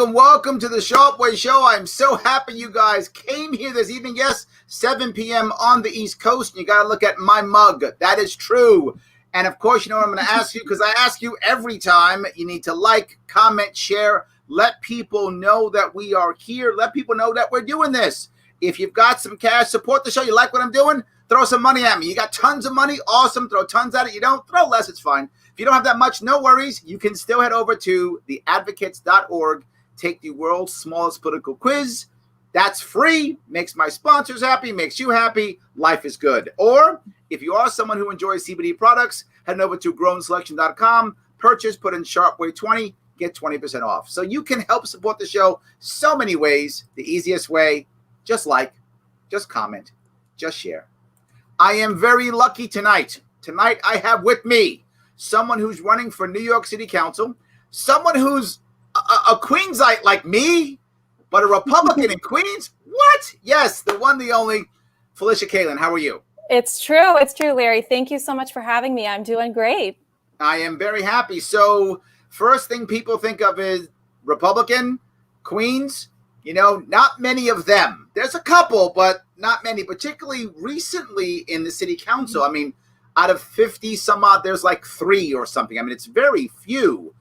Welcome to the Sharpe Way show. I'm so happy you guys came here this evening. Yes, 7 p.m. on the East Coast. And you got to look at my mug. That is true. And of course, you know what I'm going to ask you, because I ask you every time. You need to like, comment, share. Let people know that we are here. Let people know that we're doing this. If you've got some cash, support the show. You like what I'm doing? Throw some money at me. You got tons of money? Awesome. Throw tons at it. You don't? Throw less. It's fine. If you don't have that much, no worries. You can still head over to theadvocates.org. Take the world's smallest political quiz. That's free. Makes my sponsors happy. Makes you happy. Life is good. Or if you are someone who enjoys CBD products, head over to grownselection.com. Purchase, put in Sharpe Way 20, get 20% off. So you can help support the show so many ways. The easiest way, just like, just comment, just share. I am very lucky tonight. Tonight I have with me someone who's running for New York City Council, someone who's a Queensite like me, but a Republican in Queens? What? Yes, the one, the only, Felicia Kalan. How are you? It's true. It's true, Larry. Thank you so much for having me. I'm doing great. I am very happy. So first thing people think of is Republican, Queens. You know, not many of them. There's a couple, but not many, particularly recently in the city council. I mean, out of 50 some odd, there's like 3 or something. I mean, it's very few.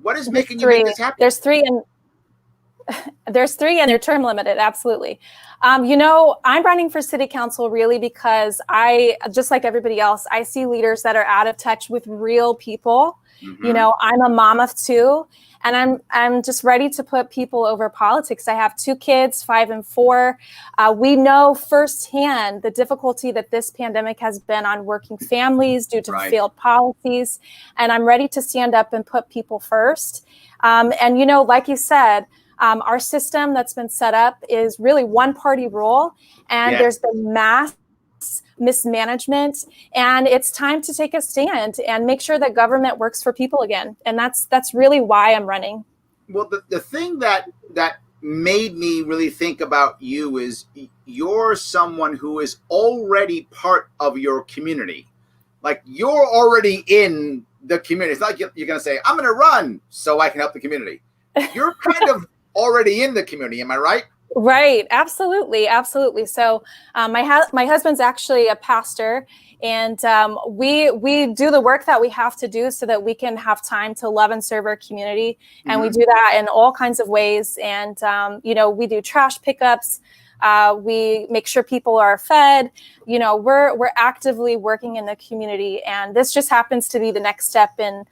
What is making you make this happen? There's three and they're term limited. Absolutely. You know, I'm running for city council really because I, just like everybody else, I see leaders that are out of touch with real people. Mm-hmm. You know, I'm a mom of 2, and I'm just ready to put people over politics. I have 2 kids, 5 and 4. We know firsthand the difficulty that this pandemic has been on working families due to failed policies. And I'm ready to stand up and put people first. And, you know, like you said, our system that's been set up is really one-party rule, and there's been mass mismanagement, and it's time to take a stand and make sure that government works for people again. And that's really why I'm running. Well, the thing that made me really think about you is you're someone who is already part of your community. Like, you're already in the community. It's not like you're going to say, I'm going to run so I can help the community. You're kind of already in the community. Am I right? Right. Absolutely. Absolutely. So my husband's actually a pastor, and we do the work that we have to do so that we can have time to love and serve our community. And we do that in all kinds of ways. And, you know, we do trash pickups. We make sure people are fed. You know, we're actively working in the community. And this just happens to be the next step in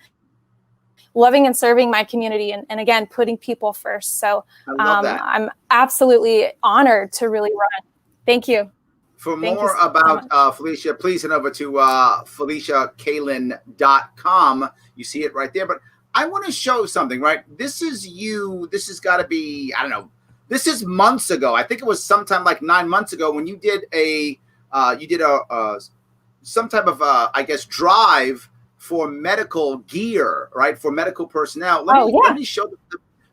loving and serving my community, and again, putting people first. So I'm absolutely honored to really run. Thank you. For more about Felicia, please head over to FeliciaKalan.com. You see it right there. But I want to show something, right? This is you. This has got to be, I don't know. This is months ago. I think it was sometime like 9 months ago when you did some type of, I guess, drive for medical gear, right? For medical personnel. Let me show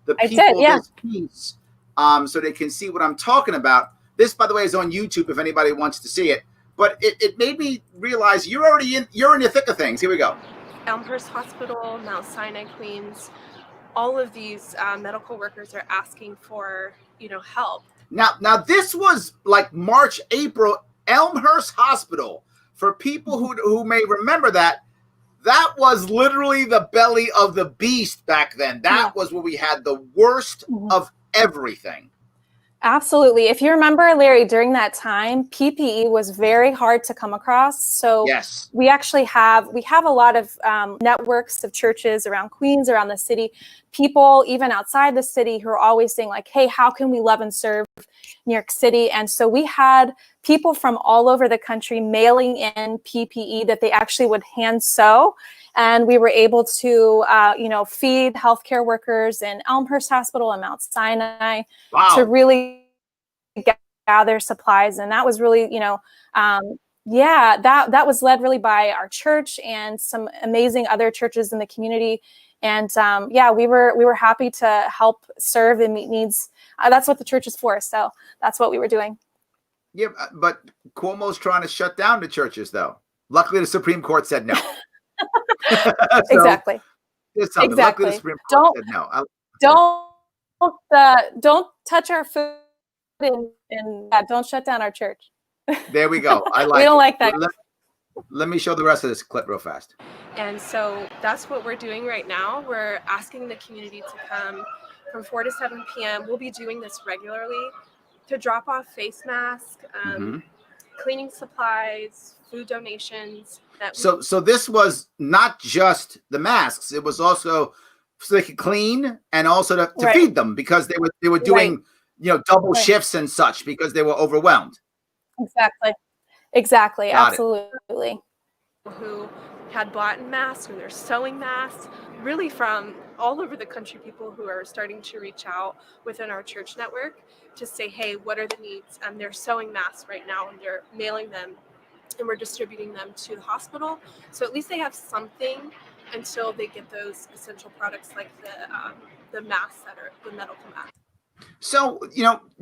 the people this piece so they can see what I'm talking about. This, by the way, is on YouTube if anybody wants to see it. But it made me realize you're in the thick of things. Here we go. Elmhurst Hospital, Mount Sinai, Queens, all of these medical workers are asking for, you know, help. Now this was like March, April. Elmhurst Hospital, for people who may remember that was literally the belly of the beast back then. That was where we had the worst of everything. Absolutely. If you remember, Larry, during that time, PPE was very hard to come across. So we actually have a lot of networks of churches around Queens, around the city, people even outside the city who are always saying like, hey, how can we love and serve New York City? And so we had people from all over the country mailing in PPE that they actually would hand sew. And we were able to, feed healthcare workers in Elmhurst Hospital and Mount Sinai to really gather supplies. And that was really, Yeah, that was led really by our church and some amazing other churches in the community. And yeah, we were happy to help serve and meet needs. That's what the church is for. So that's what we were doing. Yeah, but Cuomo's trying to shut down the churches, though. Luckily, the Supreme Court said no. So, Exactly. there's something. Exactly. Luckily, the Supreme Court said no. Don't touch our food and don't shut down our church. There we go. I like We don't it. like that. Let me show the rest of this clip real fast. And so that's what we're doing right now. We're asking the community to come from 4 to 7 p.m. We'll be doing this regularly to drop off face masks, cleaning supplies, food donations. So this was not just the masks; it was also so they could clean and also to feed them, because they were doing double shifts and such because they were overwhelmed. Exactly. Absolutely. Who had bought masks, or they're sewing masks, really from all over the country, people who are starting to reach out within our church network to say, hey, what are the needs? And they're sewing masks right now, and they're mailing them, and we're distributing them to the hospital. So at least they have something until they get those essential products like the masks that are the medical masks. So,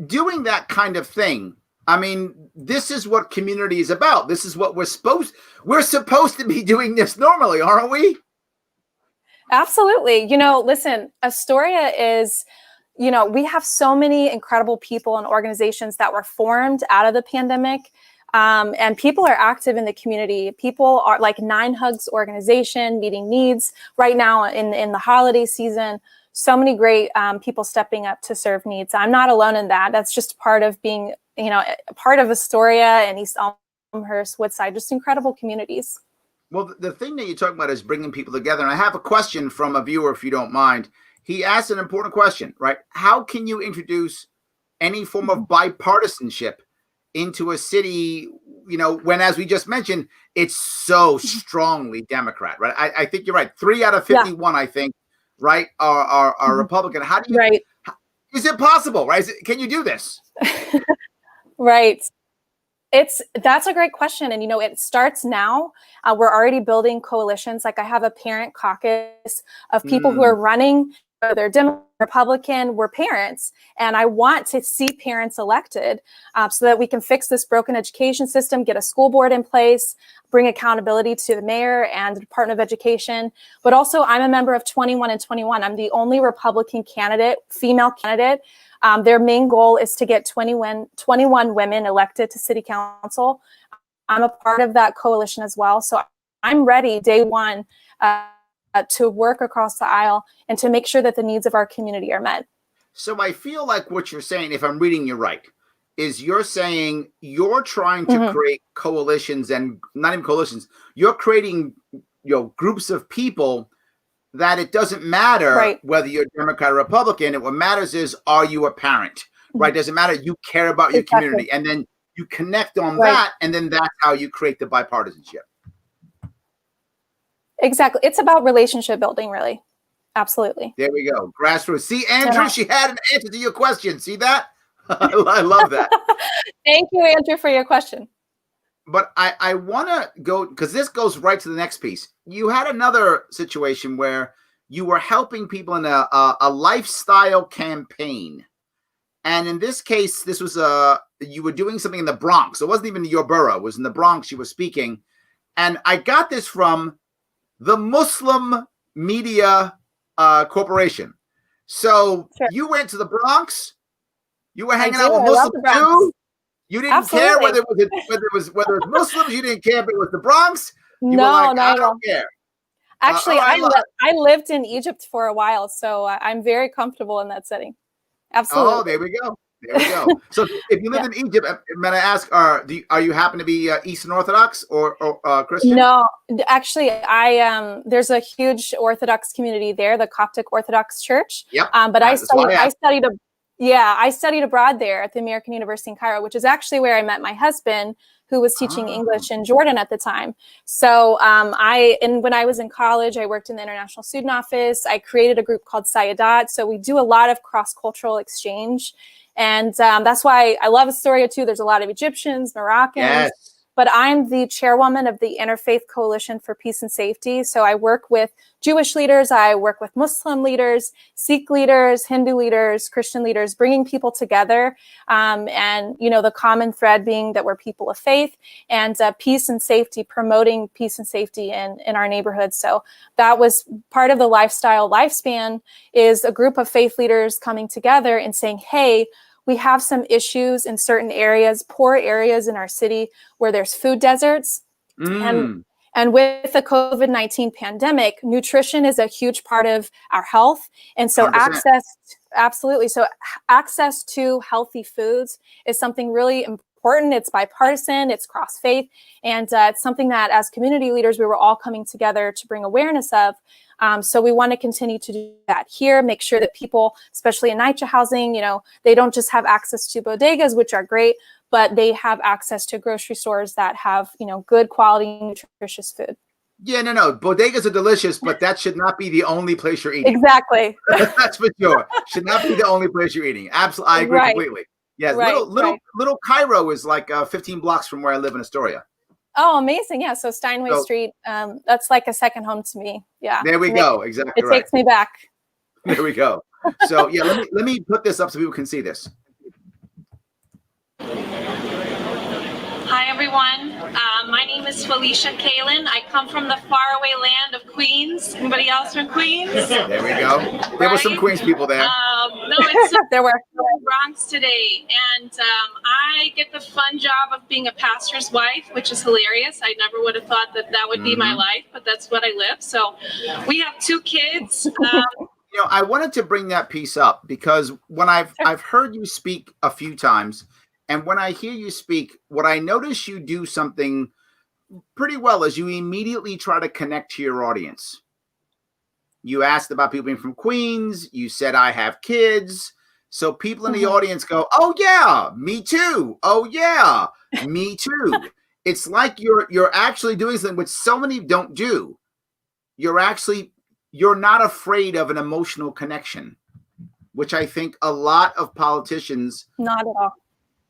doing that kind of thing, I mean, this is what community is about. This is what we're supposed to be doing this normally, aren't we? Absolutely. Listen, Astoria is, we have so many incredible people and organizations that were formed out of the pandemic. And people are active in the community. People are like 9 Hugs organization, meeting needs right now in the holiday season. So many great people stepping up to serve needs. I'm not alone in that. That's just part of being, part of Astoria and East Elmhurst, Woodside, just incredible communities. Well, the thing that you're talking about is bringing people together. And I have a question from a viewer, if you don't mind. He asked an important question, right? How can you introduce any form of bipartisanship into a city, when, as we just mentioned, it's so strongly Democrat, right? I think you're right. 3 out of 51, I think, right, are Republican. How do you, is it possible, right? Can you do this? Right. That's a great question. And, it starts now. We're already building coalitions. Like I have a parent caucus of people who are running, whether they're Democrat, Republican, we're parents. And I want to see parents elected so that we can fix this broken education system, get a school board in place, bring accountability to the mayor and the Department of Education. But also I'm a member of 21 and 21. I'm the only Republican candidate, female candidate. Their main goal is to get 21 women elected to city council. I'm a part of that coalition as well. So I'm ready day one to work across the aisle and to make sure that the needs of our community are met. So I feel like what you're saying, if I'm reading you right, is you're saying you're trying to create coalitions, and not even coalitions, you're creating groups of people that it doesn't matter whether you're Democrat or Republican. And what matters is, are you a parent, right? Doesn't matter. You care about your community, and then you connect on that, and then that's how you create the bipartisanship. Exactly. It's about relationship building, really. Absolutely. There we go. Grassroots. See, Andrew, she had an answer to your question. See that? I love that. Thank you, Andrew, for your question. But I want to go, because this goes right to the next piece. You had another situation where you were helping people in a lifestyle campaign. And in this case, this was you were doing something in the Bronx. It wasn't even your borough. It was in the Bronx you were speaking. And I got this from the Muslim Media Corporation. So you went to the Bronx. You were hanging out with Muslims too. You didn't care whether it was Muslims. You didn't care if it was the Bronx. You were like, I don't care. Actually, I lived in Egypt for a while, so I'm very comfortable in that setting. Absolutely. Oh, there we go. There we go. So if you live in Egypt, may I ask, are you happen to be Eastern Orthodox or Christian? No, actually, there's a huge Orthodox community there, the Coptic Orthodox Church. Yep. But I studied abroad there at the American University in Cairo, which is actually where I met my husband, who was teaching English in Jordan at the time. So when I was in college, I worked in the International Student Office. I created a group called Sayadat. So we do a lot of cross-cultural exchange. And that's why I love Astoria too. There's a lot of Egyptians, Moroccans, but I'm the chairwoman of the Interfaith Coalition for Peace and Safety. So I work with Jewish leaders, I work with Muslim leaders, Sikh leaders, Hindu leaders, Christian leaders, bringing people together. And, you know, the common thread being that we're people of faith, and peace and safety, promoting peace and safety in our neighborhoods. So that was part of the lifespan, is a group of faith leaders coming together and saying, hey, we have some issues in certain areas, poor areas in our city where there's food deserts. And with the COVID-19 pandemic, nutrition is a huge part of our health. And so 100%. Absolutely. So access to healthy foods is something really important. It's bipartisan, it's cross-faith, and it's something that as community leaders, we were all coming together to bring awareness of. So we want to continue to do that here, make sure that people, especially in NYCHA housing, you know, they don't just have access to bodegas, which are great, but they have access to grocery stores that have, you know, good quality, nutritious food. Yeah, no. Bodegas are delicious, but that should not be the only place you're eating. Exactly. That's for sure. Should not be the only place you're eating. Absolutely. I agree completely. Yes. Little Cairo is like 15 blocks from where I live in Astoria. Oh, amazing. Yeah. So Steinway Street, that's like a second home to me. Yeah. There we go. Exactly. It takes me back. There we go. So yeah, let me put this up so people can see this. Hi, everyone. My name is Felicia Kalan. I come from the faraway land of Queens. Anybody else from Queens? There we go. There were some Queens people there. No, it's there were Bronx today. And I get the fun job of being a pastor's wife, which is hilarious. I never would have thought that would be my life, but that's what I live. So we have 2 kids. You know, I wanted to bring that piece up because when I've heard you speak a few times, and when I hear you speak, what I notice you do something pretty well is you immediately try to connect to your audience. You asked about people being from Queens. You said, I have kids. So people in the audience go, oh, yeah, me too. Oh, yeah, me too. It's like you're actually doing something which so many don't do. You're not afraid of an emotional connection, which I think a lot of politicians. Not at all.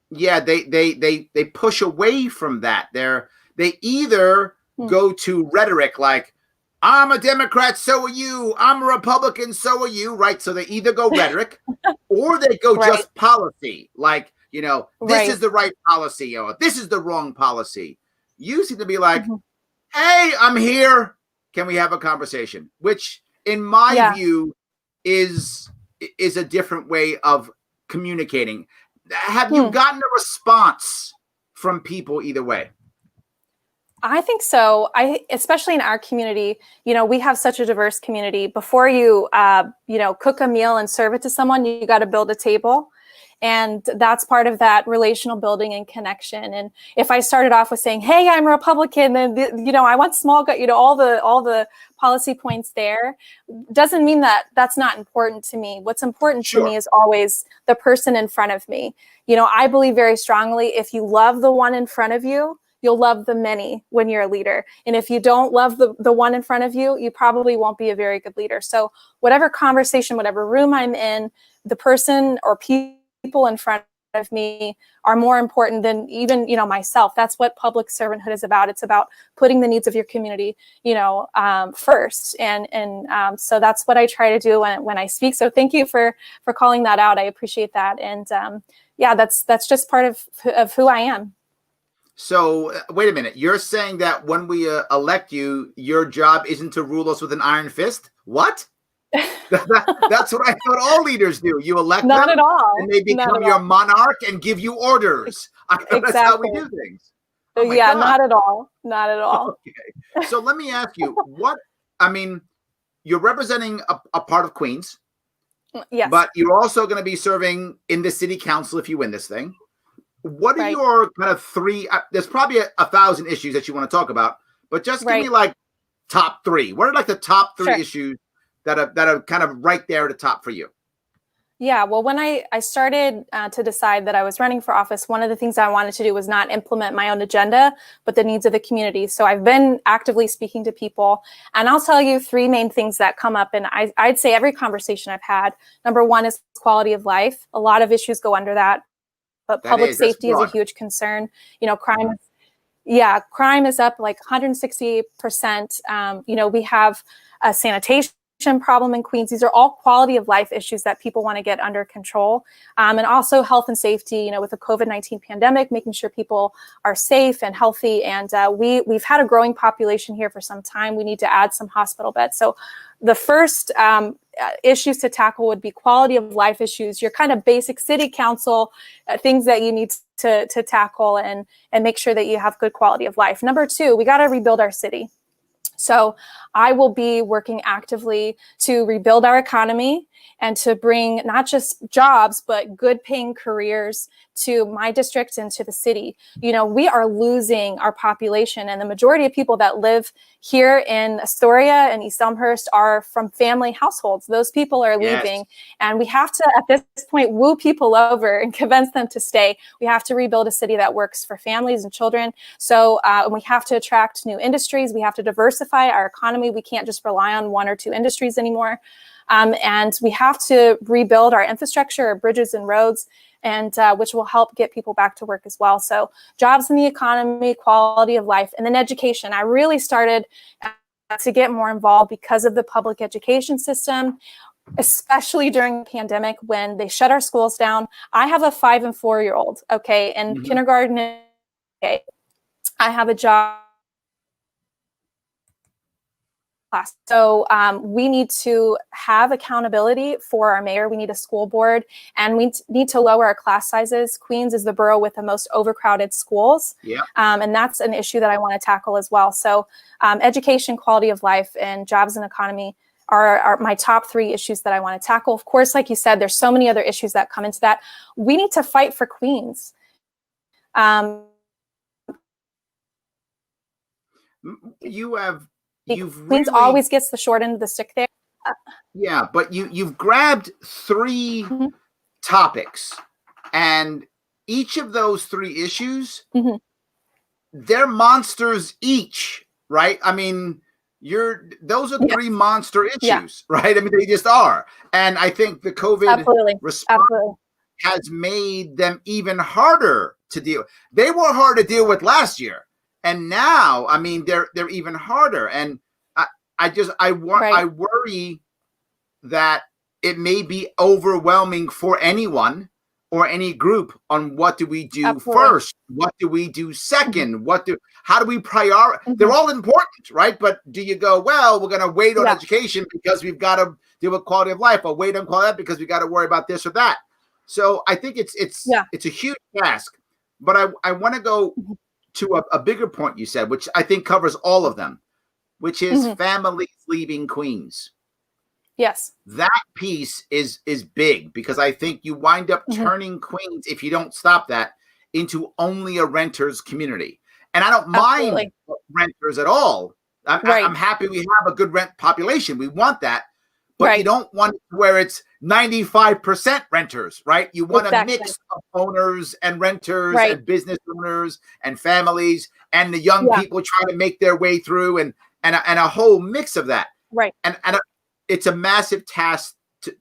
Yeah, they push away from that. They either go to rhetoric like, I'm a Democrat, so are you. I'm a Republican, so are you, right? So they either go rhetoric or they go just policy, like, you know, this is the right policy or this is the wrong policy. You seem to be like, hey, I'm here. Can we have a conversation? Which, in my view, is a different way of communicating. Have you gotten a response from people either way? I think so. Especially in our community, you know, we have such a diverse community. Before you, you know, cook a meal and serve it to someone, you got to build a table. And that's part of that relational building and connection. And if I started off with saying, hey, I'm a Republican, and, you know, I want small, you know, all the policy points there, doesn't mean that that's not important to me. What's important to me is always the person in front of me. You know, I believe very strongly, if you love the one in front of you, you'll love the many when you're a leader. And if you don't love the one in front of you, you probably won't be a very good leader. So whatever conversation, whatever room I'm in, the person or people in front of me are more important than even, you know, myself. That's what public servanthood is about. It's about putting the needs of your community, you know, first. And so that's what I try to do when I speak. So thank you for calling that out. I appreciate that. And yeah, that's just part of who I am. So wait a minute. You're saying that when we elect you, your job isn't to rule us with an iron fist? What? That's what I thought all leaders do. You elect Not them at all. and they become your monarch and give you orders. That's how we do things. Oh yeah, God. not at all. Not at all. Okay. So let me ask you, you're representing a part of Queens. Yes. But you're also going to be serving in the city council if you win this thing. What are your kind of 3? There's probably 1,000 issues that you want to talk about, but just give me like top 3. What are like the top 3 issues that are kind of right there at the top for you? Yeah, well, when I started to decide that I was running for office, one of the things I wanted to do was not implement my own agenda, but the needs of the community. So I've been actively speaking to people, and I'll tell you 3 main things that come up. And I'd say every conversation I've had, number 1 is quality of life. A lot of issues go under that, but public safety is a huge concern. You know, crime Yeah, crime is up like 160%. We have a sanitation problem in Queens. These are all quality of life issues that people want to get under control. And also health and safety, with the COVID-19 pandemic, making sure people are safe and healthy. And we've had a growing population here for some time. We need to add some hospital beds. So the first issues to tackle would be quality of life issues, your kind of basic city council things that you need to tackle and make sure that you have good quality of life. Number two, we got to rebuild our city. So I will be working actively to rebuild our economy and to bring not just jobs, but good paying careers to my district and to the city. We are losing our population, and the majority of people that live here in Astoria and East Elmhurst are from family households. Those people are leaving, and we have to, at this point, woo people over and convince them to stay. We have to rebuild a city that works for families and children. So we have to attract new industries. We have to diversify our economy. We can't just rely on one or two industries anymore. And we have to rebuild our infrastructure, our bridges and roads, and which will help get people back to work as well. So jobs in the economy, quality of life, and then education. I really started to get more involved because of the public education system, especially during the pandemic when they shut our schools down. I have a 5 and 4-year-old, okay, and kindergarten, okay. I have a job class. So we need to have accountability for our mayor. We need a school board, and we need to lower our class sizes. Queens is the borough with the most overcrowded schools. Yeah. And that's an issue that I want to tackle as well. So education, quality of life, and jobs and economy are my top 3 issues that I want to tackle. Of course, like you said, there's so many other issues that come into that. We need to fight for Queens. Queens always gets the short end of the stick there. Yeah, but you've grabbed 3 topics, and each of those 3 issues, they're monsters each, right? I mean, those are 3 monster issues, right? I mean, they just are. And I think the COVID response has made them even harder to deal with. They were hard to deal with last year. And now, I mean, they're even harder. And I worry that it may be overwhelming for anyone or any group on what do we do first? What do we do second? How do we prioritize? They're all important, right? But do you go, well, we're going to wait on education because we've got to deal with quality of life, or wait on quality of life because we got to worry about this or that? So I think it's a huge task. But I want to go to a bigger point you said, which I think covers all of them, which is families leaving Queens. Yes. That piece is big, because I think you wind up turning Queens, if you don't stop that, into only a renters community. And I don't mind renters at all. I'm happy we have a good rent population. We want that. But you don't want it where it's 95% renters, right? You want a mix of owners and renters and business owners and families and the young people trying to make their way through, and a whole mix of that. Right. And it's a massive task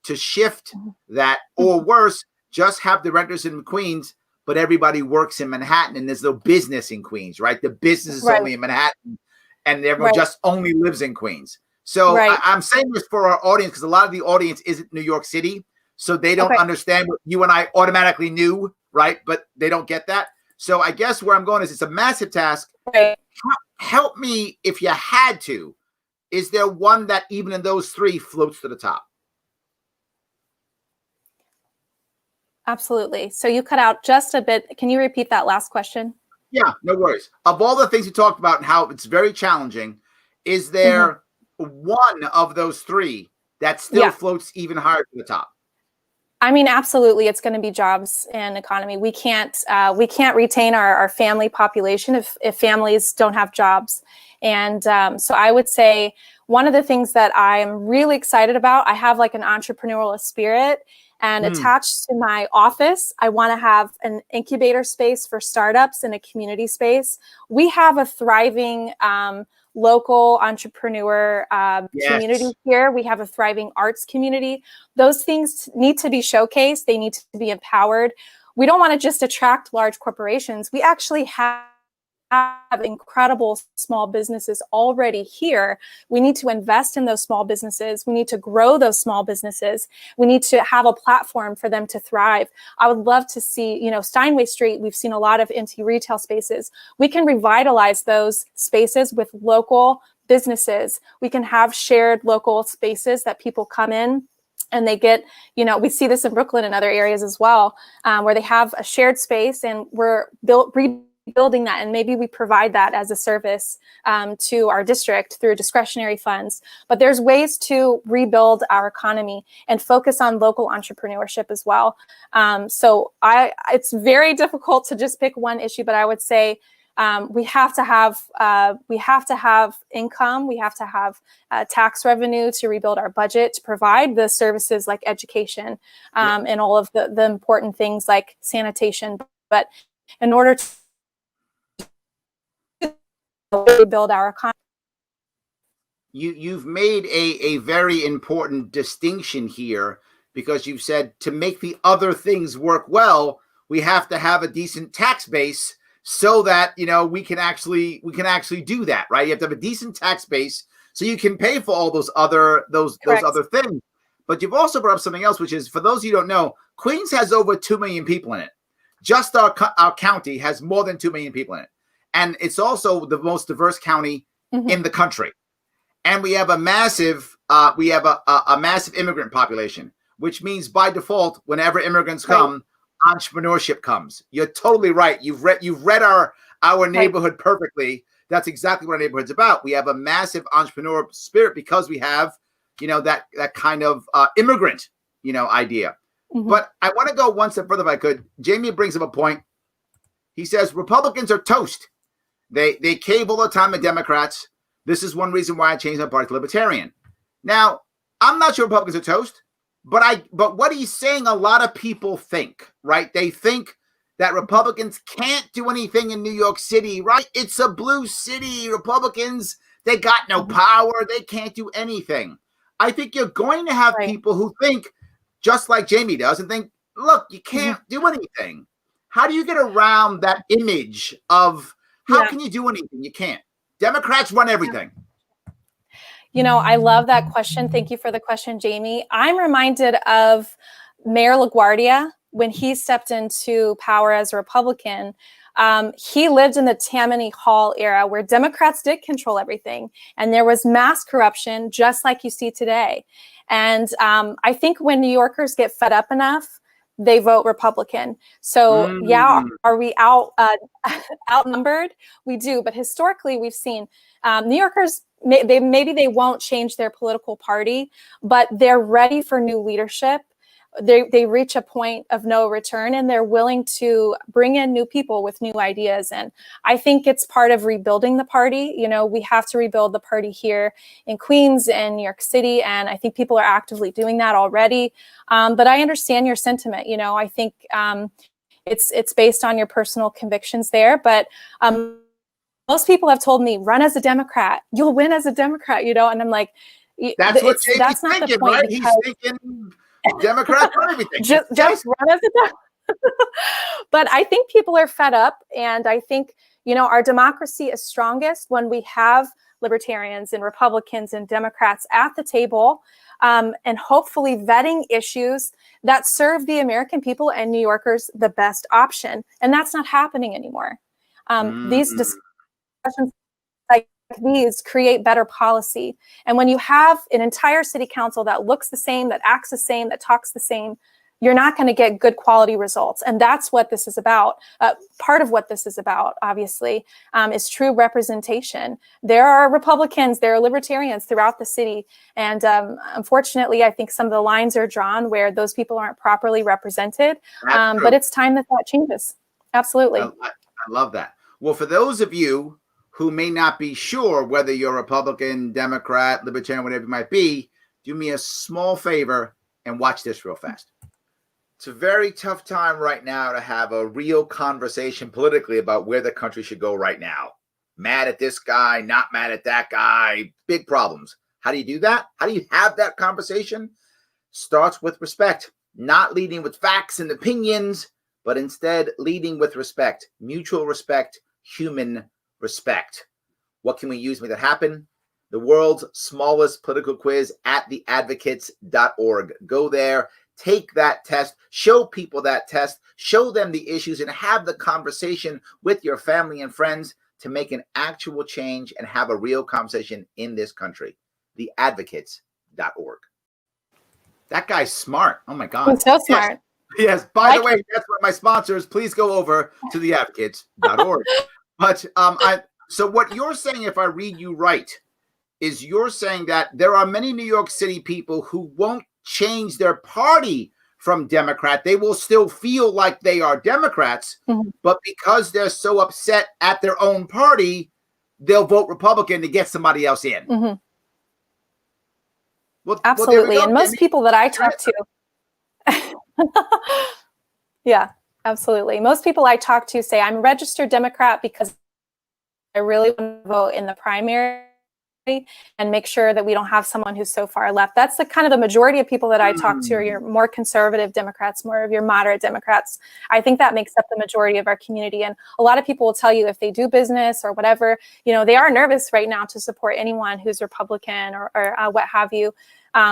to shift that, or worse, just have the renters in Queens, but everybody works in Manhattan and there's no business in Queens, right? The business is only in Manhattan, and everyone just only lives in Queens. So I'm saying this for our audience because a lot of the audience isn't New York City, so they don't understand what you and I automatically knew, right? But they don't get that. So I guess where I'm going is it's a massive task. Help me if you had to. Is there one that even in those 3 floats to the top? Absolutely. So you cut out just a bit. Can you repeat that last question? Yeah, no worries. Of all the things you talked about and how it's very challenging, is there one of those 3 that still floats even higher to the top? I mean, absolutely. It's going to be jobs and economy. We can't retain our family population if families don't have jobs. And so I would say one of the things that I'm really excited about, I have like an entrepreneurial spirit, and attached to my office, I want to have an incubator space for startups and a community space. We have a thriving local entrepreneur community here. We have a thriving arts community. Those things need to be showcased. They need to be empowered. We don't want to just attract large corporations. We actually have have incredible small businesses already here. We need to invest in those small businesses. We need to grow those small businesses. We need to have a platform for them to thrive. I would love to see, Steinway Street, we've seen a lot of empty retail spaces. We can revitalize those spaces with local businesses. We can have shared local spaces that people come in and they get, we see this in Brooklyn and other areas as well, where they have a shared space and we're rebuilding that, and maybe we provide that as a service to our district through discretionary funds. But there's ways to rebuild our economy and focus on local entrepreneurship as well. It's very difficult to just pick one issue, but I would say we have to have income. We have to have tax revenue to rebuild our budget, to provide the services like education and all of the important things like sanitation. But in order to rebuild our economy. You've made a very important distinction here, because you've said to make the other things work well, we have to have a decent tax base so that we can actually do that, right? You have to have a decent tax base so you can pay for all those other things. But you've also brought up something else, which is, for those of you who don't know, Queens has over 2 million people in it. Just our county has more than 2 million people in it. And it's also the most diverse county in the country. And we have a massive immigrant population, which means by default, whenever immigrants come, entrepreneurship comes. You're totally right. You've read our neighborhood perfectly. That's exactly what our neighborhood's about. We have a massive entrepreneur spirit because we have, that kind of immigrant, idea. But I want to go one step further if I could. Jamie brings up a point. He says Republicans are toast. They cave all the time at Democrats. This is one reason why I changed my party to Libertarian. Now, I'm not sure Republicans are toast, but what he's saying, a lot of people think, right? They think that Republicans can't do anything in New York City, right? It's a blue city. Republicans, they got no power. They can't do anything. I think you're going to have people who think just like Jamie does and think, look, you can't do anything. How do you get around that image of how can you do anything? You can't. Democrats run everything. I love that question. Thank you for the question, Jamie. I'm reminded of Mayor LaGuardia when he stepped into power as a Republican. He lived in the Tammany Hall era where Democrats did control everything. And there was mass corruption, just like you see today. And I think when New Yorkers get fed up enough, they vote Republican. So are we outnumbered? We do, but historically we've seen New Yorkers, maybe they won't change their political party, but they're ready for new leadership. They reach a point of no return and they're willing to bring in new people with new ideas. And I think it's part of rebuilding the party. We have to rebuild the party here in Queens and New York City. And I think people are actively doing that already. But I understand your sentiment. I think it's based on your personal convictions there. But most people have told me, run as a Democrat, you'll win as a Democrat, and I'm like, that's not thinking, the point. Right? He's thinking Democrats run everything. just run as a Democrat. But I think people are fed up. And I think, our democracy is strongest when we have libertarians and Republicans and Democrats at the table and hopefully vetting issues that serve the American people and New Yorkers the best option. And that's not happening anymore. These discussions like these create better policy. And when you have an entire city council that looks the same, that acts the same, that talks the same, you're not going to get good quality results. And that's what this is about. Part of what this is about, obviously, is true representation. There are Republicans, there are libertarians throughout the city. And unfortunately, I think some of the lines are drawn where those people aren't properly represented. But it's time that changes. Absolutely. I love that. Well, for those of you who may not be sure whether you're Republican, Democrat, Libertarian, whatever it might be, do me a small favor and watch this real fast. It's a very tough time right now to have a real conversation politically about where the country should go right now. Mad at this guy, not mad at that guy, big problems. How do you do that? How do you have that conversation? Starts with respect, not leading with facts and opinions, but instead leading with respect, mutual respect, human respect. What can we use to make that happen? The world's smallest political quiz at theadvocates.org. Go there, take that test, show people that test, show them the issues, and have the conversation with your family and friends to make an actual change and have a real conversation in this country. Theadvocates.org. That guy's smart. Oh my God. He's so smart. Yes. By the way, that's what my sponsors. Please go over to theadvocates.org. But so what you're saying, if I read you right, is you're saying that there are many New York City people who won't change their party from Democrat. They will still feel like they are Democrats, but because they're so upset at their own party, they'll vote Republican to get somebody else in. Well, absolutely. And most people that I talk to, yeah, absolutely. Most people I talk to say, I'm a registered Democrat because I really want to vote in the primary and make sure that we don't have someone who's so far left. That's the kind of the majority of people that I talk to are your more conservative Democrats, more of your moderate Democrats. I think that makes up the majority of our community. And a lot of people will tell you if they do business or whatever, you know, they are nervous right now to support anyone who's Republican or what have you.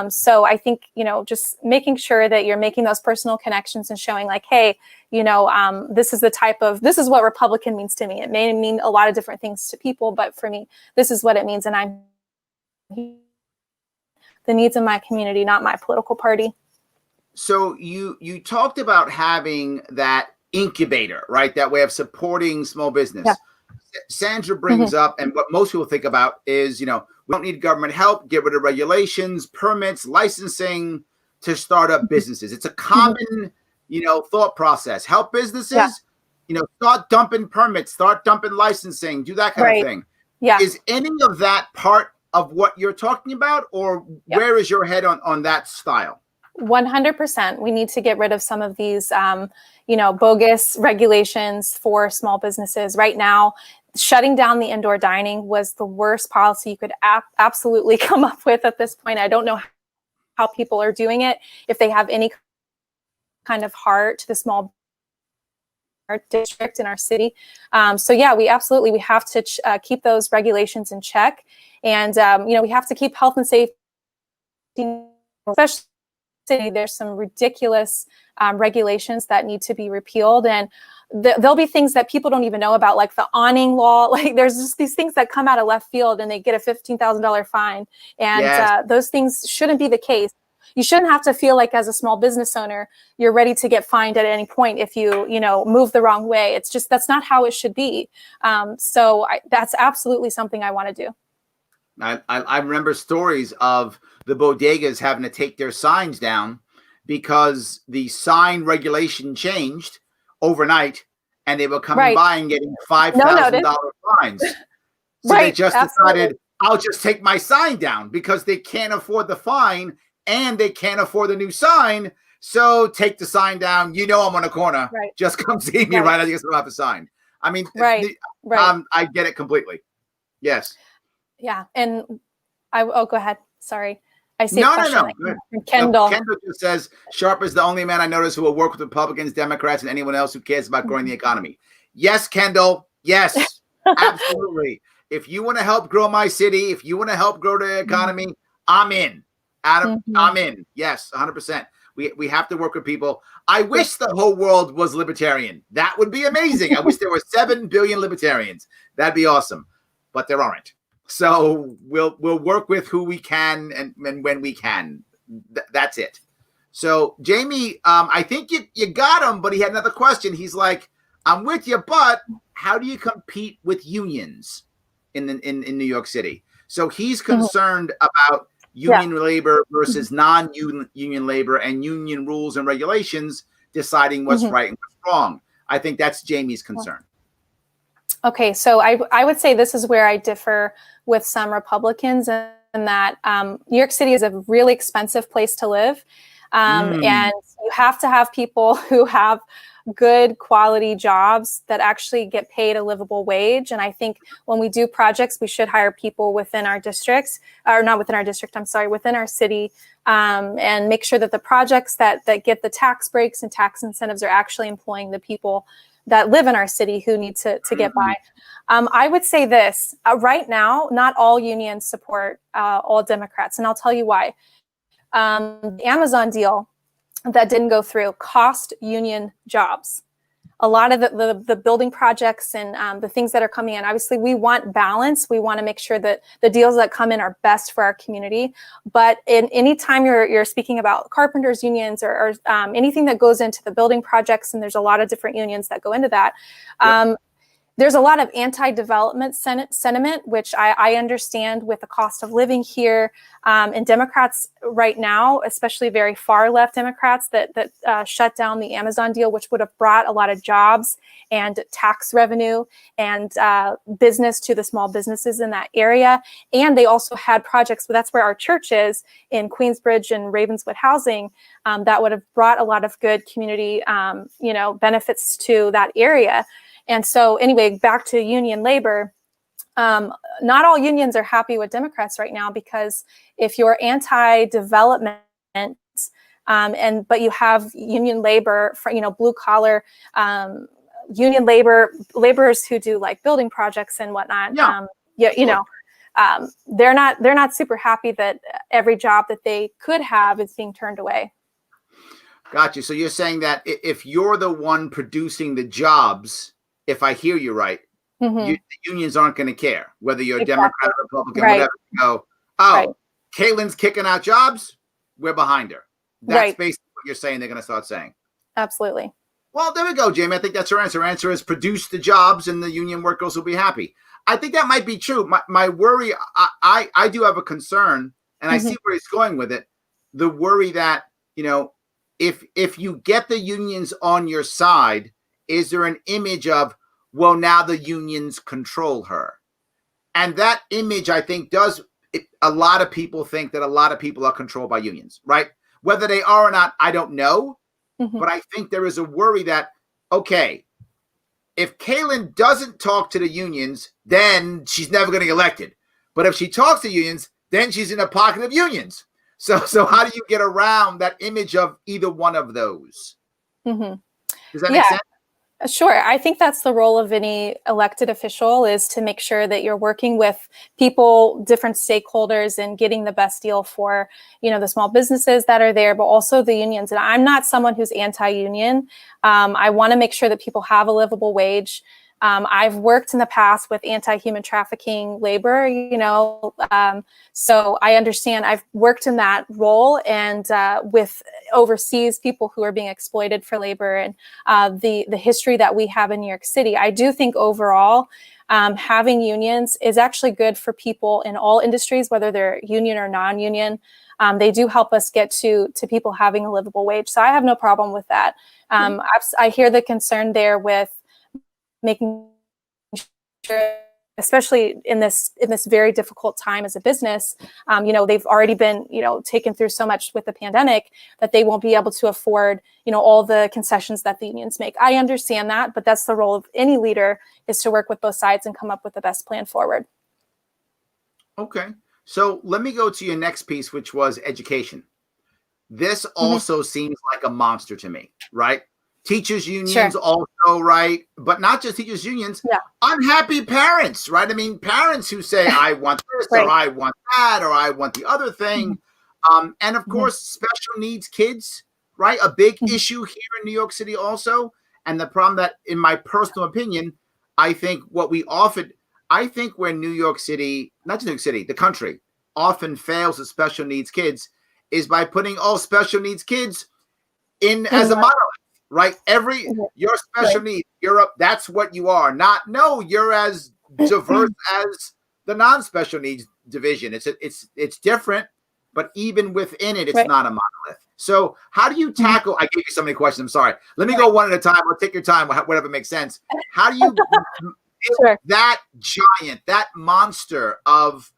So I think, you know, just making sure that you're making those personal connections and showing like, hey, you know, this is what Republican means to me. It may mean a lot of different things to people, but for me, this is what it means. And I'm the needs of my community, not my political party. So you talked about having that incubator, right? That way of supporting small business. Yeah. Sandra brings up, and what most people think about is, you know, we don't need government help, get rid of regulations, permits, licensing to start up businesses. It's a common, you know, thought process. Help businesses, you know, start dumping permits, start dumping licensing, do that kind of thing. Yeah. Is any of that part of what you're talking about, or where is your head on that style? 100%. We need to get rid of some of these, you know, bogus regulations for small businesses. Right now, shutting down the indoor dining was the worst policy you could absolutely come up with at this point. I don't know how people are doing it, if they have any kind of heart to the small district in our city. So yeah, we have to keep those regulations in check. And, you know, we have to keep health and safety, especially there's some ridiculous regulations that need to be repealed. And there'll be things that people don't even know about, like the awning law. Like there's just these things that come out of left field and they get a $15,000 fine. And those things shouldn't be the case. You shouldn't have to feel like as a small business owner, you're ready to get fined at any point if you know, move the wrong way. It's just, that's not how it should be. So that's absolutely something I want to do. I remember stories of the bodegas having to take their signs down because the sign regulation changed overnight and they were coming by and getting $5,000 fines. So they just decided, I'll just take my sign down because they can't afford the fine and they can't afford the new sign. So take the sign down. You know, I'm on a corner. Just come see me right as you get off the sign. I mean, I get it completely. Yes. Yeah. And go ahead. Sorry. I see no. From Kendall. Kendall just says, Sharpe is the only man I notice who will work with Republicans, Democrats, and anyone else who cares about growing the economy. Yes, Kendall. Yes, absolutely. If you want to help grow my city, if you want to help grow the economy, I'm in. Adam, I'm in. Yes, 100%. We have to work with people. I wish the whole world was libertarian. That would be amazing. I wish there were 7 billion libertarians. That'd be awesome. But there aren't. So we'll work with who we can and when we can. That's it. So Jamie, I think you got him, but he had another question. He's like, I'm with you, but how do you compete with unions in New York City? So he's concerned about union labor versus non-union labor and union rules and regulations deciding what's right and what's wrong. I think that's Jamie's concern. Okay, so I would say this is where I differ with some Republicans in that New York City is a really expensive place to live. And you have to have people who have good quality jobs that actually get paid a livable wage. And I think when we do projects, we should hire people within our districts, or not within our district, I'm sorry, within our city, and make sure that the projects that get the tax breaks and tax incentives are actually employing the people that live in our city who need to get by. I would say this, right now, not all unions support all Democrats, and I'll tell you why. The Amazon deal that didn't go through cost union jobs. A lot of the building projects and the things that are coming in, obviously we want balance. We want to make sure that the deals that come in are best for our community. But in any time you're speaking about carpenters unions or anything that goes into the building projects, and there's a lot of different unions that go into that, there's a lot of anti-development sentiment, which I understand with the cost of living here. And Democrats right now, especially very far left Democrats that shut down the Amazon deal, which would have brought a lot of jobs and tax revenue and business to the small businesses in that area. And they also had projects, but that's where our church is in Queensbridge and Ravenswood housing, that would have brought a lot of good community, benefits to that area. And so anyway, back to union labor, not all unions are happy with Democrats right now, because if you're anti-development, but you have union labor, for, blue collar union laborers who do like building projects and whatnot, they're not super happy that every job that they could have is being turned away. Gotcha. So you're saying that if you're the one producing the jobs, if I hear you right, the unions aren't going to care whether you're a Democrat or Republican, whatever. You go, Kalan's kicking out jobs, we're behind her. That's basically what you're saying they're going to start saying. Absolutely. Well, there we go, Jamie. I think that's her answer. Her answer is produce the jobs and the union workers will be happy. I think that might be true. My worry, I do have a concern, and I see where he's going with it. The worry that, if you get the unions on your side, is there an image of, well, now the unions control her? And that image, I think, a lot of people think that a lot of people are controlled by unions, right? Whether they are or not, I don't know. But I think there is a worry that, okay, if Kalan doesn't talk to the unions, then she's never going to get elected. But if she talks to unions, then she's in a pocket of unions. So how do you get around that image of either one of those? Does that make sense? Sure. I think that's the role of any elected official, is to make sure that you're working with people, different stakeholders, and getting the best deal for, the small businesses that are there, but also the unions. And I'm not someone who's anti-union. I want to make sure that people have a livable wage. I've worked in the past with anti-human trafficking labor, so I understand. I've worked in that role and with overseas people who are being exploited for labor, and the history that we have in New York City. I do think overall having unions is actually good for people in all industries, whether they're union or non-union. They do help us get to people having a livable wage. So I have no problem with that. I hear the concern there with making sure, especially in this very difficult time as a business, they've already been, taken through so much with the pandemic that they won't be able to afford, all the concessions that the unions make. I understand that, but that's the role of any leader, is to work with both sides and come up with the best plan forward. Okay. So let me go to your next piece, which was education. This also seems like a monster to me, right? Teachers unions also, right? But not just teachers unions, unhappy parents, right? I mean, parents who say, I want this, or I want that, or I want the other thing. And of course, special needs kids, right? A big issue here in New York City also. And the problem that, in my personal opinion, I think where New York City, not just New York City, the country often fails with special needs kids is by putting all special needs kids in as a monolith. Right? Your special needs, that's what you are. You're as diverse as the non-special needs division. It's different, but even within it, it's not a monolith. So how do you tackle, I gave you so many questions, I'm sorry. Let me go one at a time. I'll take your time, whatever makes sense. How do you deal that giant, that monster of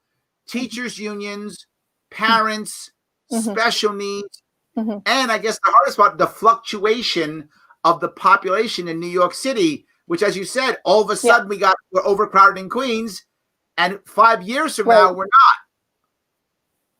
teachers unions, parents, special needs, and I guess the hardest part, the fluctuation of the population in New York City, which, as you said, all of a sudden we're overcrowded in Queens, and 5 years from now we're not.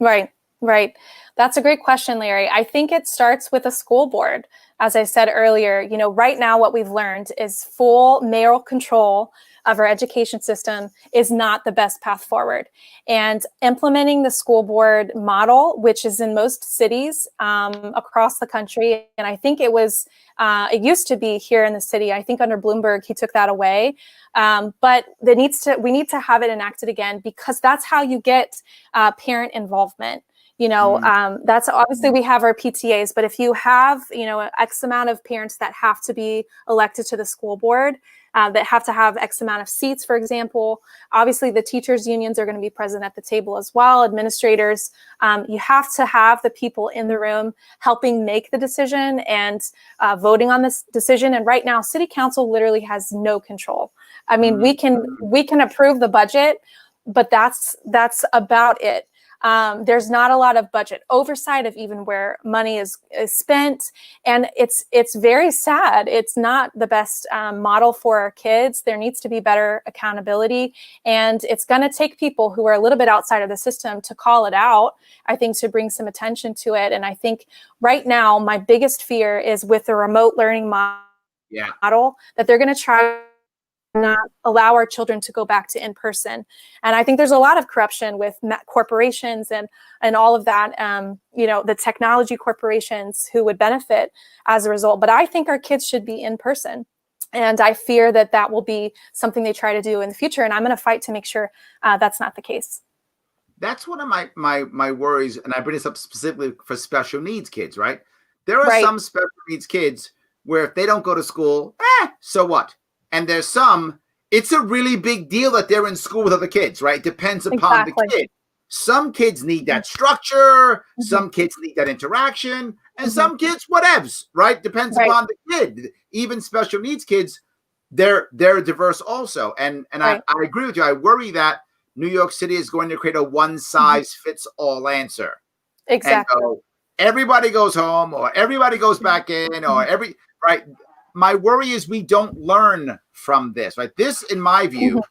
Right. Right. That's a great question, Larry. I think it starts with a school board. As I said earlier, you know, right now what we've learned is full mayoral control of our education system is not the best path forward. And implementing the school board model, which is in most cities across the country, and I think it used to be here in the city. I think under Bloomberg, he took that away. But we need to have it enacted again, because that's how you get parent involvement. You know, that's obviously we have our PTAs, but if you have, you know, X amount of parents that have to be elected to the school board, that have to have X amount of seats, for example, obviously the teachers unions are going to be present at the table as well. Administrators, you have to have the people in the room helping make the decision and voting on this decision. And right now, City Council literally has no control. I mean, we can approve the budget, but that's about it. There's not a lot of budget oversight of even where money is spent. And it's very sad. It's not the best model for our kids. There needs to be better accountability. And it's going to take people who are a little bit outside of the system to call it out, I think, to bring some attention to it. And I think right now, my biggest fear is with the remote learning model that they're going to try not allow our children to go back to in-person. And I think there's a lot of corruption with corporations and all of that, you know, the technology corporations who would benefit as a result. But I think our kids should be in person. And I fear that that will be something they try to do in the future. And I'm going to fight to make sure that's not the case. That's one of my worries. And I bring this up specifically for special needs kids, right? There are some special needs kids where if they don't go to school, so what? And there's some, it's a really big deal that they're in school with other kids, right? Depends upon the kid. Some kids need that structure. Some kids need that interaction. And some kids, whatevs, right? Depends upon the kid. Even special needs kids, they're diverse also. And I agree with you. I worry that New York City is going to create a one-size-fits-all answer. Exactly. And everybody goes home, or everybody goes back in, or right? My worry is we don't learn from this, right? This, in my view,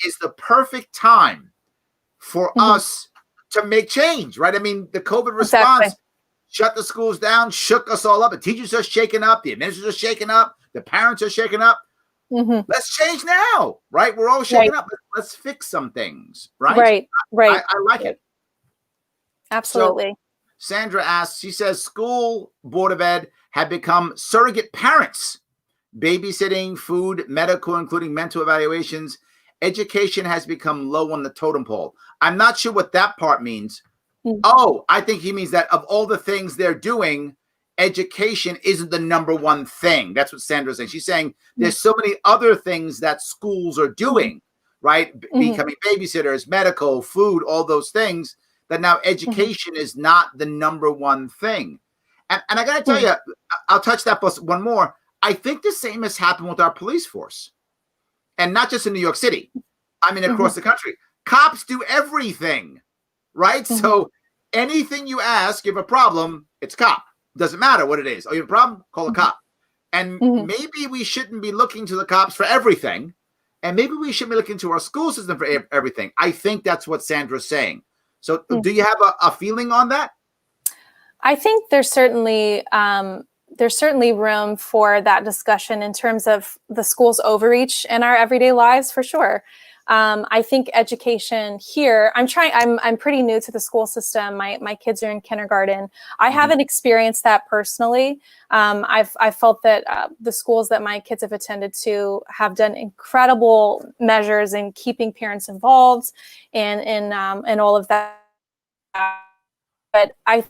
is the perfect time for us to make change, right? I mean, the COVID response shut the schools down, shook us all up. The teachers are shaking up. The administrators are shaking up. The parents are shaking up. Let's change now, right? We're all shaking up. Let's fix some things, right? Right. I like it. Absolutely. So, Sandra asks, she says, school board of ed have become surrogate parents. Babysitting, food, medical, including mental evaluations. Education has become low on the totem pole. I'm not sure what that part means. Oh, I think he means that of all the things they're doing, education isn't the number one thing. That's what Sandra's saying. She's saying there's so many other things that schools are doing, right? Becoming babysitters, medical, food, all those things, that now education is not the number one thing. And I got to tell you, I'll touch that plus one more. I think the same has happened with our police force, and not just in New York City. I mean, across the country, cops do everything, right? So anything you ask, you have a problem, it's cop. Doesn't matter what it is. Oh, you have a problem? Call a cop. And maybe we shouldn't be looking to the cops for everything. And maybe we should be looking to our school system for everything. I think that's what Sandra's saying. So do you have a feeling on that? I think there's certainly room for that discussion in terms of the school's overreach in our everyday lives, for sure. I think education here, I'm pretty new to the school system. My kids are in kindergarten. I haven't experienced that personally. I've felt that the schools that my kids have attended to have done incredible measures in keeping parents involved and all of that. But I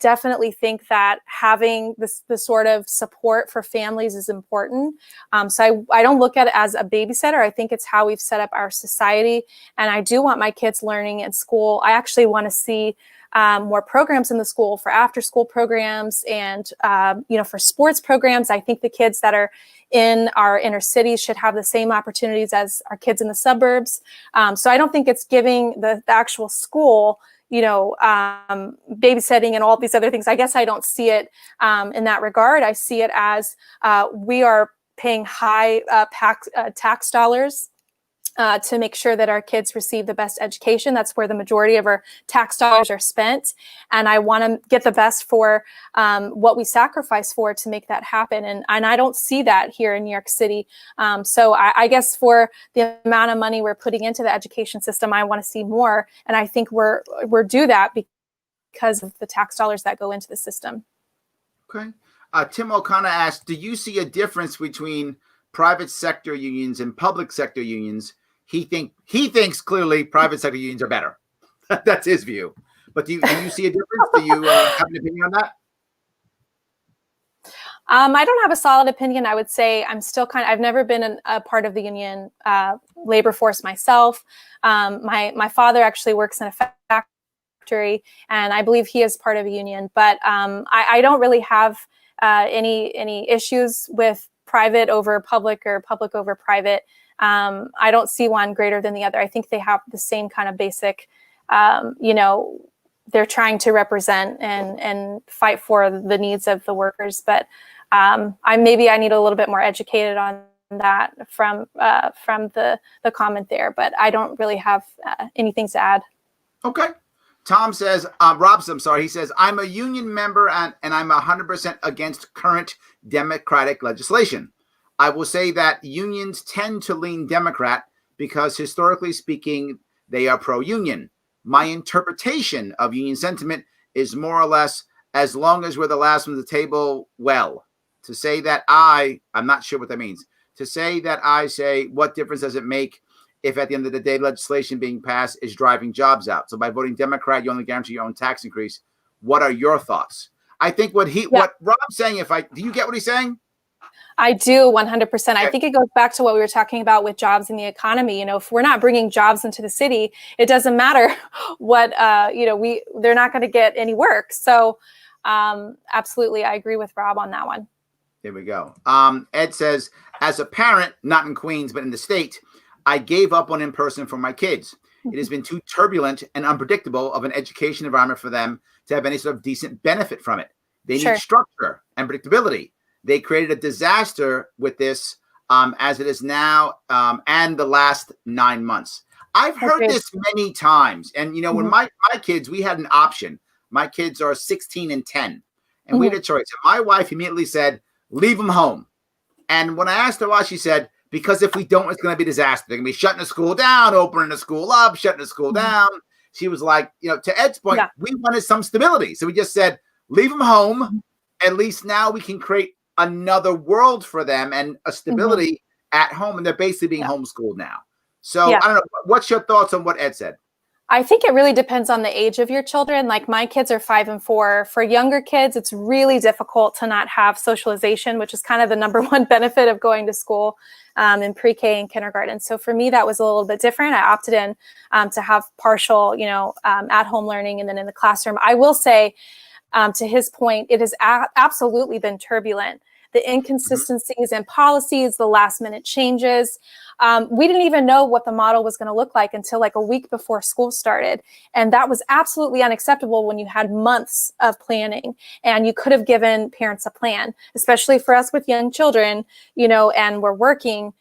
definitely think that having the sort of support for families is important. So I don't look at it as a babysitter. I think it's how we've set up our society. And I do want my kids learning in school. I actually want to see more programs in the school for after school programs and, for sports programs. I think the kids that are in our inner cities should have the same opportunities as our kids in the suburbs. So I don't think it's giving the actual school babysitting and all these other things. I guess I don't see it in that regard. I see it as we are paying high tax dollars to make sure that our kids receive the best education. That's where the majority of our tax dollars are spent. And I want to get the best for what we sacrifice for to make that happen. And I don't see that here in New York City. So I guess for the amount of money we're putting into the education system, I want to see more. And I think we're due that because of the tax dollars that go into the system. Okay. Tim O'Connor asked, do you see a difference between private sector unions and public sector unions? He thinks clearly private sector unions are better. That's his view. But do you see a difference? Do you have an opinion on that? I don't have a solid opinion. I would say I'm still I've never been a part of the union labor force myself. My father actually works in a factory, and I believe he is part of a union. But I don't really have any issues with private over public or public over private. I don't see one greater than the other. I think they have the same kind of basic, they're trying to represent and fight for the needs of the workers. But I need a little bit more educated on that from the comment there. But I don't really have anything to add. Okay. Tom says, Robson, I'm sorry. He says, I'm a union member and I'm 100% against current Democratic legislation. I will say that unions tend to lean Democrat because historically speaking, they are pro-union. My interpretation of union sentiment is more or less, as long as we're the last one at the table, well. To say that I'm not sure what that means. To say that I say, what difference does it make if at the end of the day, legislation being passed is driving jobs out? So by voting Democrat, you only guarantee your own tax increase. What are your thoughts? I think what Rob's saying, do you get what he's saying? I do 100%. Okay. I think it goes back to what we were talking about with jobs in the economy. If we're not bringing jobs into the city, it doesn't matter what, they're not going to get any work. So absolutely, I agree with Rob on that one. There we go. Ed says, as a parent, not in Queens, but in the state, I gave up on in-person for my kids. It has been too turbulent and unpredictable of an education environment for them to have any sort of decent benefit from it. They need structure and predictability. They created a disaster with this as it is now and the last 9 months. I've heard this many times. And, when my kids, we had an option. My kids are 16 and 10. And we had a choice. And my wife immediately said, leave them home. And when I asked her why, she said, because if we don't, it's going to be a disaster. They're going to be shutting the school down, opening the school up, shutting the school down. She was like, to Ed's point, we wanted some stability. So we just said, leave them home. At least now we can create another world for them and a stability at home. And they're basically being homeschooled now. So I don't know. What's your thoughts on what Ed said? I think it really depends on the age of your children. Like my kids are 5 and 4. For younger kids, it's really difficult to not have socialization, which is kind of the number one benefit of going to school in pre-K and kindergarten. So for me, that was a little bit different. I opted in to have partial, at-home learning and then in the classroom. I will say, to his point, it has absolutely been turbulent. The inconsistencies in policies, the last minute changes. We didn't even know what the model was going to look like until like a week before school started. And that was absolutely unacceptable when you had months of planning and you could have given parents a plan, especially for us with young children, and we're working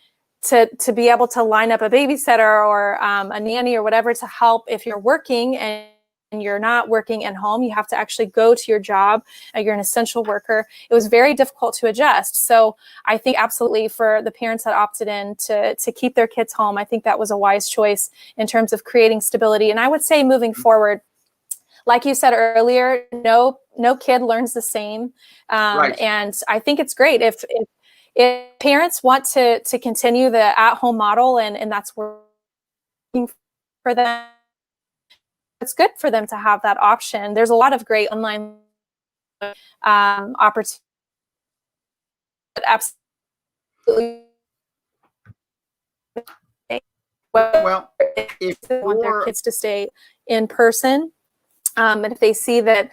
to be able to line up a babysitter or a nanny or whatever to help if you're working and you're not working at home. You have to actually go to your job. You're an essential worker. It was very difficult to adjust. So I think absolutely for the parents that opted in to keep their kids home, I think that was a wise choice in terms of creating stability. And I would say moving forward, like you said earlier, no kid learns the same. And I think it's great if parents want to continue the at-home model and that's working for them. It's good for them to have that option. There's a lot of great online opportunities. Absolutely. Well, if they want their kids to stay in person, and if they see that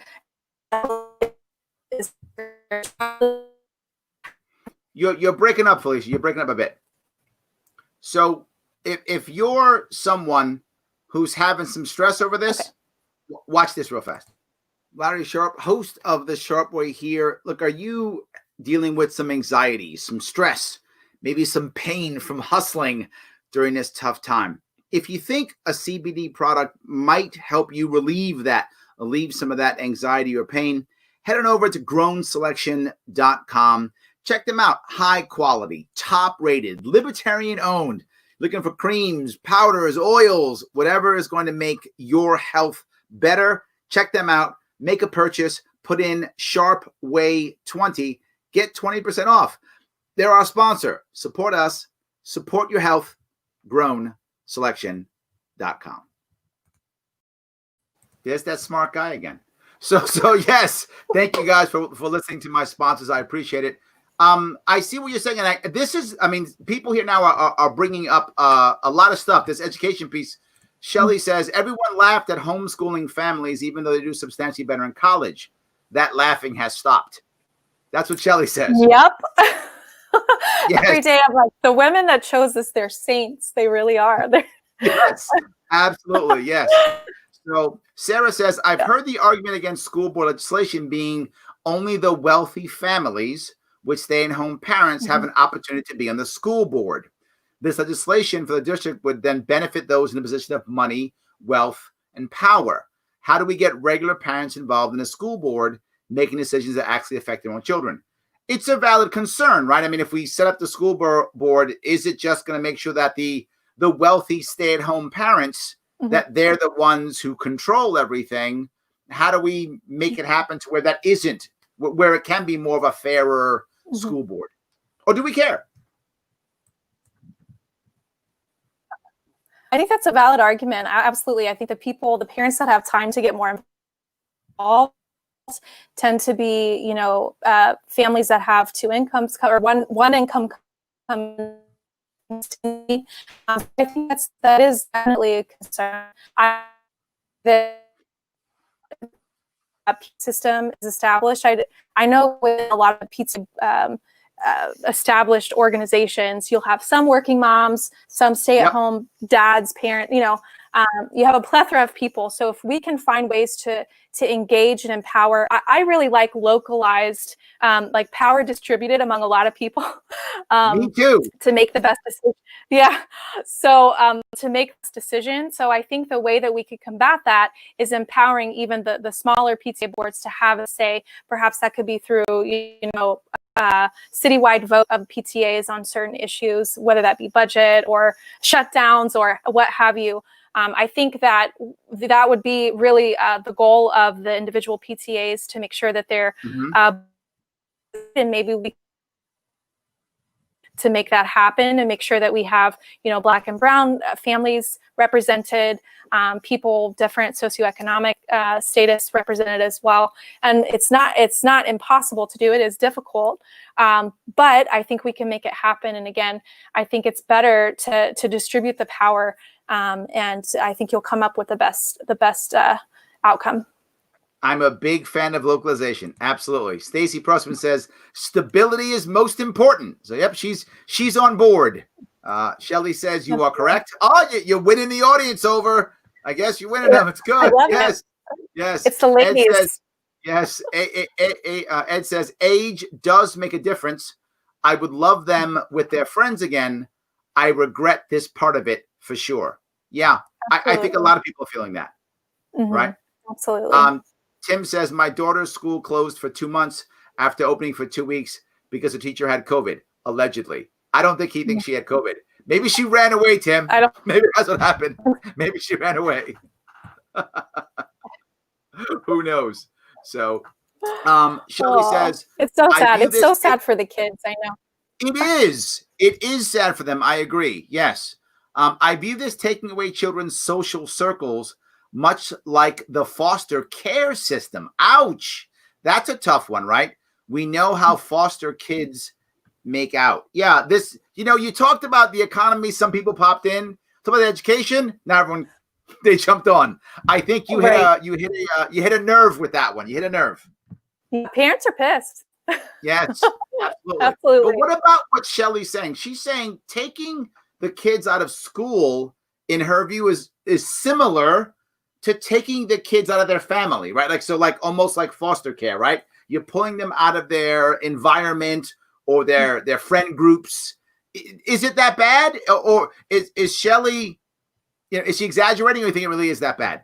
you're breaking up, Felicia. You're breaking up a bit. So if you're someone who's having some stress over this, watch this real fast. Larry Sharpe, host of the Sharpe Way here. Look, are you dealing with some anxiety, some stress, maybe some pain from hustling during this tough time. If you think a CBD product might help you relieve some of that anxiety or pain, head on over to grownselection.com. Check them out. High quality, top rated, libertarian owned. Looking for creams, powders, oils, whatever is going to make your health better. Check them out. Make a purchase. Put in Sharpe Way 20. Get 20% off. They're our sponsor. Support us. Support your health. GrownSelection.com. There's that smart guy again. So yes, thank you guys for listening to my sponsors. I appreciate it. I see what you're saying. And people here now are bringing up a lot of stuff. This education piece. Shelley says, everyone laughed at homeschooling families, even though they do substantially better in college. That laughing has stopped. That's what Shelley says. Yep. Yes. Every day I'm like, the women that chose this, they're saints. They really are. Yes, absolutely. Yes. So Sarah says, I've heard the argument against school board legislation being only the wealthy families with stay-at-home parents have an opportunity to be on the school board. This legislation for the district would then benefit those in a position of money, wealth, and power. How do we get regular parents involved in the school board making decisions that actually affect their own children? It's a valid concern, right? I mean, if we set up the school board, is it just going to make sure that the wealthy stay-at-home parents, that they're the ones who control everything? How do we make it happen to where that isn't, where it can be more of a fairer school board? Or do we care? I think that's a valid argument. Absolutely. I think the parents that have time to get more involved tend to be, families that have two incomes or one income coming. I think that is definitely a concern. The system is established. I know with a lot of pizza established organizations, you'll have some working moms, some stay-at-home dads, parents. You have a plethora of people. So if we can find ways to engage and empower, I really like localized, like power distributed among a lot of people. Me too. To make the best decision. Yeah. So to make this decision. So I think the way that we could combat that is empowering even the smaller PTA boards to have a say. Perhaps that could be through, citywide vote of PTAs on certain issues, whether that be budget or shutdowns or what have you. I think that would be really the goal of the individual PTAs to make sure that they're and maybe we to make that happen and make sure that we have, Black and brown families represented, people different socioeconomic status represented as well. And it's not impossible to do. It is difficult, but I think we can make it happen. And again, I think it's better to distribute the power, and I think you'll come up with the best outcome. I'm a big fan of localization. Absolutely. Stacy Pressman says stability is most important. So yep, she's on board. Shelley says you are correct. Oh, you're winning the audience over. I guess you're winning them. It's good. Yes. Yes. It's the ladies. Ed says, yes. Ed says age does make a difference. I would love them with their friends again. I regret this part of it for sure. Yeah. I think a lot of people are feeling that. Right. Absolutely. Tim says, my daughter's school closed for 2 months after opening for 2 weeks because the teacher had COVID, allegedly. I don't think he thinks she had COVID. Maybe she ran away, Tim. Maybe that's what happened. Maybe she ran away. Who knows? So Shelley says, it's so sad. It's so sad for the kids. I know. It is. It is sad for them. I agree. Yes. I view this taking away children's social circles much like the foster care system. Ouch. That's a tough one, right? We know how foster kids make out. Yeah, this, you talked about the economy. Some people popped in. Talk about education. Now everyone, they jumped on. I think you hit a nerve with that one. You hit a nerve. Parents are pissed. Yes, absolutely. Absolutely. But what about what Shelley's saying? She's saying taking the kids out of school, in her view, is similar to taking the kids out of their family, right? Like almost like foster care, right? You're pulling them out of their environment or their friend groups Is it that bad, or is Shelley, is she exaggerating, or you think it really is that bad?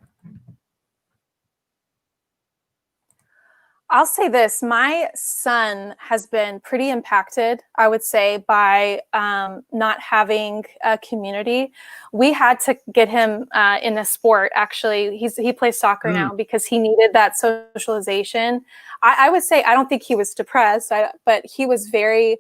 I'll say this, my son has been pretty impacted, I would say, by not having a community. We had to get him in a sport, actually. He plays soccer now because he needed that socialization. I would say, I don't think he was depressed, but he was very,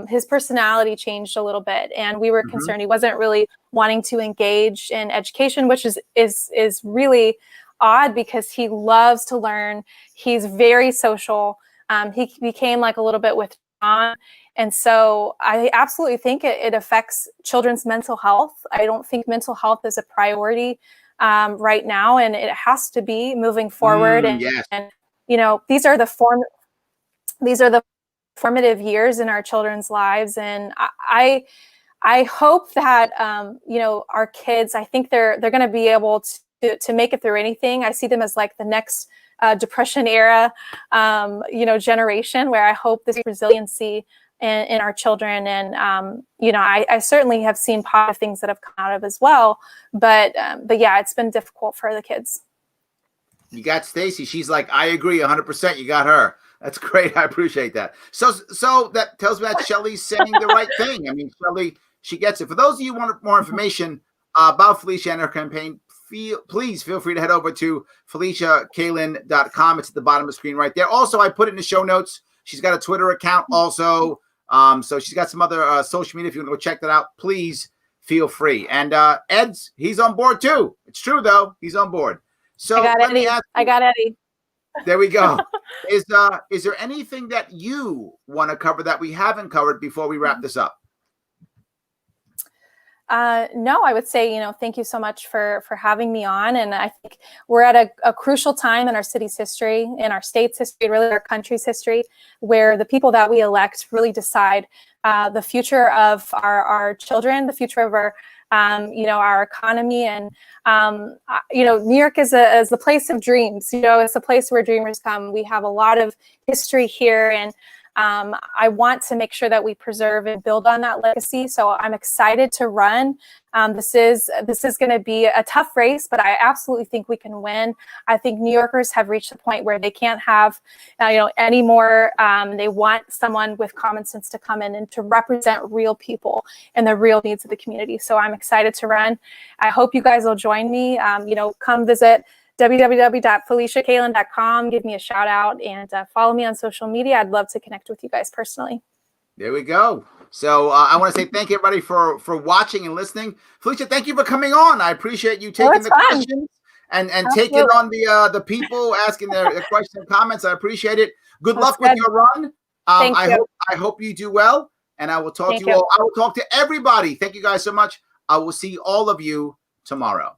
his personality changed a little bit, and we were concerned he wasn't really wanting to engage in education, which is really odd because he loves to learn. He's very social. He became like a little bit withdrawn. And so I absolutely think it affects children's mental health. I don't think mental health is a priority right now, and it has to be moving forward. Yes. And these are the formative years in our children's lives. And I hope that our kids, I think they're going to be able to make it through anything. I see them as like the next Depression era, generation, where I hope this resiliency in our children. And, I certainly have seen positive things that have come out of as well. But yeah, it's been difficult for the kids. You got Stacy. She's like, I agree 100%. You got her. That's great. I appreciate that. So that tells me that Shelley's saying the right thing. I mean, Shelley, she gets it. For those of you who want more information about Felicia and her campaign, please feel free to head over to FeliciaKalan.com. It's at the bottom of the screen right there. Also, I put it in the show notes. She's got a Twitter account also. So she's got some other social media. If you want to go check that out, please feel free. And Ed's, he's on board too. It's true, though. He's on board. So I got Eddie. There we go. Is there anything that you want to cover that we haven't covered before we wrap this up? No, I would say, thank you so much for having me on. And I think we're at a crucial time in our city's history, in our state's history, really our country's history, where the people that we elect really decide the future of our children, the future of our economy. And, New York is a place of dreams. It's a place where dreamers come. We have a lot of history here, and I want to make sure that we preserve and build on that legacy. So I'm excited to run. This is going to be a tough race, but I absolutely think we can win. I think New Yorkers have reached the point where they can't have, any more. They want someone with common sense to come in and to represent real people and the real needs of the community. So I'm excited to run. I hope you guys will join me. Come visit www.FeliciaKalan.com. Give me a shout out and follow me on social media. I'd love to connect with you guys personally. There we go. So I want to say thank you, everybody, for watching and listening. Felicia, thank you for coming on. I appreciate you taking the questions and taking on the people asking their questions and comments. I appreciate it. Good luck with your run. I hope you do well, and I will talk to you all. I will talk to everybody. Thank you guys so much. I will see all of you tomorrow.